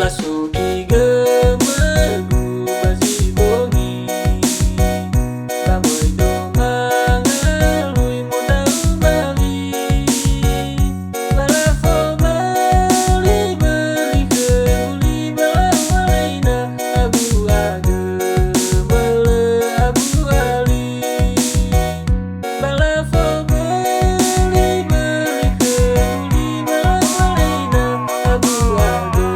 Lasuki gemegu basi bongi Bamoy domang alui muda umali Balafo bali beli kebuli balawalaina Abu age mele abu ali Balafo beli kebuli balawalaina Abu age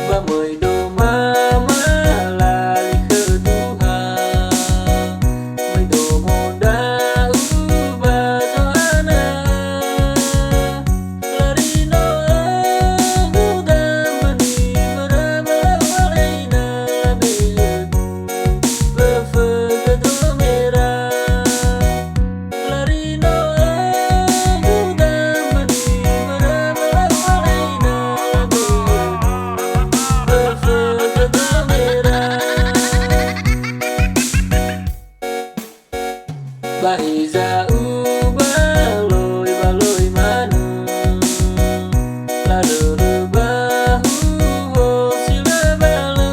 Bamoy domama lali ke Tuhan Moy domoda ubazo ana Larino lagu damani berabawalaina Labegu befega domera Larino lagu damani berabawalaina Bahiza ubaloy baloy manu Laduru bahu sila balo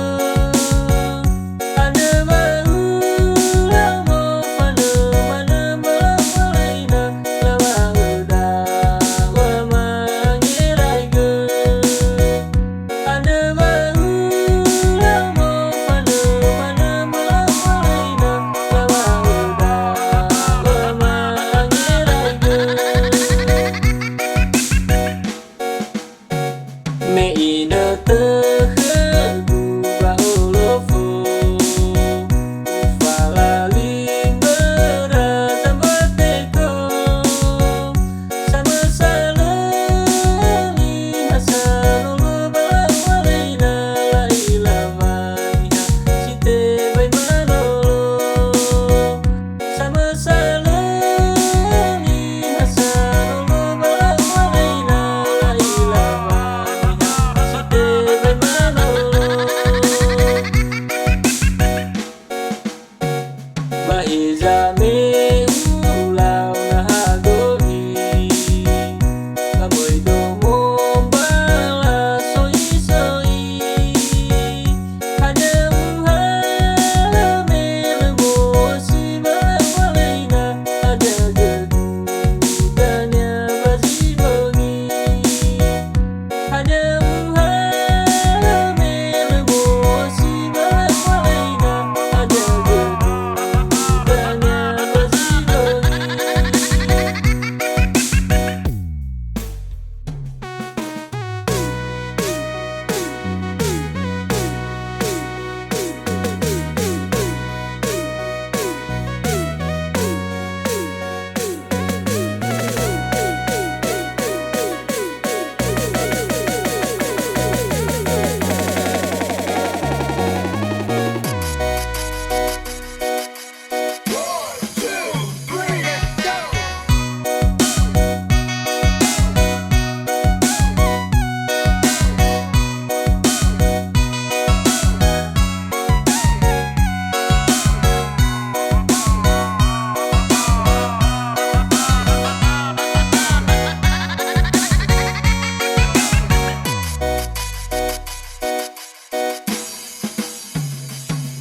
Ada bahu lamo fana mana balawalaina Lawa uda wa mangiraiga Ada bahu lamo fana mana balawalaina Lawa uda Me ina tehegu baulofo Ufalaling berasa bateko Sama salali hasanulu balawalaina La ilamaniha site bay manolo Sama salali hasanulu balawalaina La ilamaniha site bay manolo Bahiza me ulau nahagoi Bamoy domo bala soi-soi Hanya uhala melebo si balawalaina Ada gedudanya basi bongi Hanya uhala melebo si balawalaina Ada gedudanya basi bongi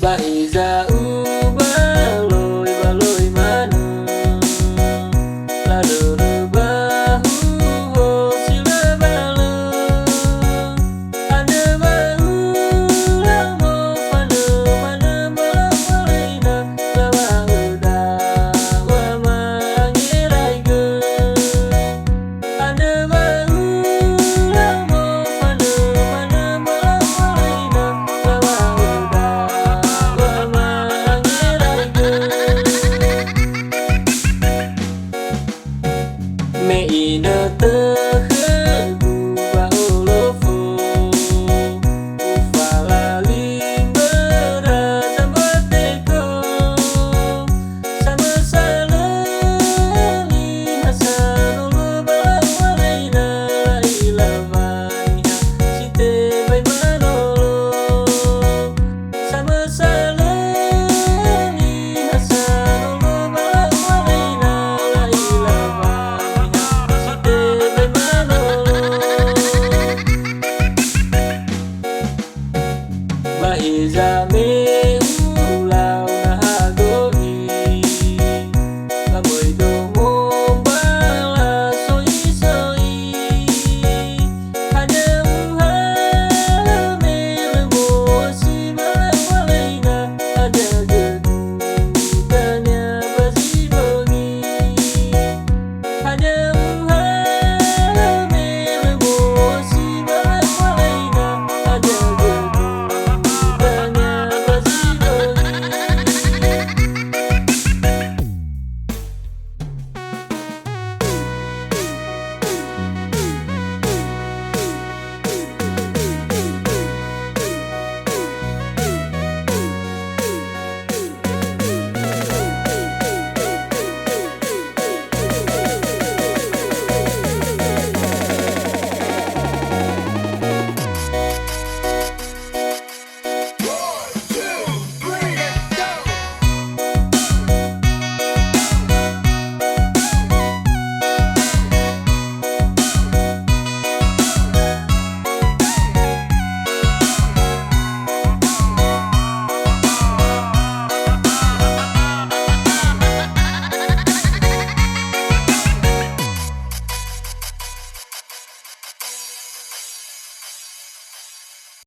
Bahiza ubaloy baloy manu Laduru bahu sila balo Ada bahu lamo fana mana balawalaina Lawa uda wa mangiraiga Ada bahu lamo fana mana balawalaina Lawa uda wa mangiraiga Me ina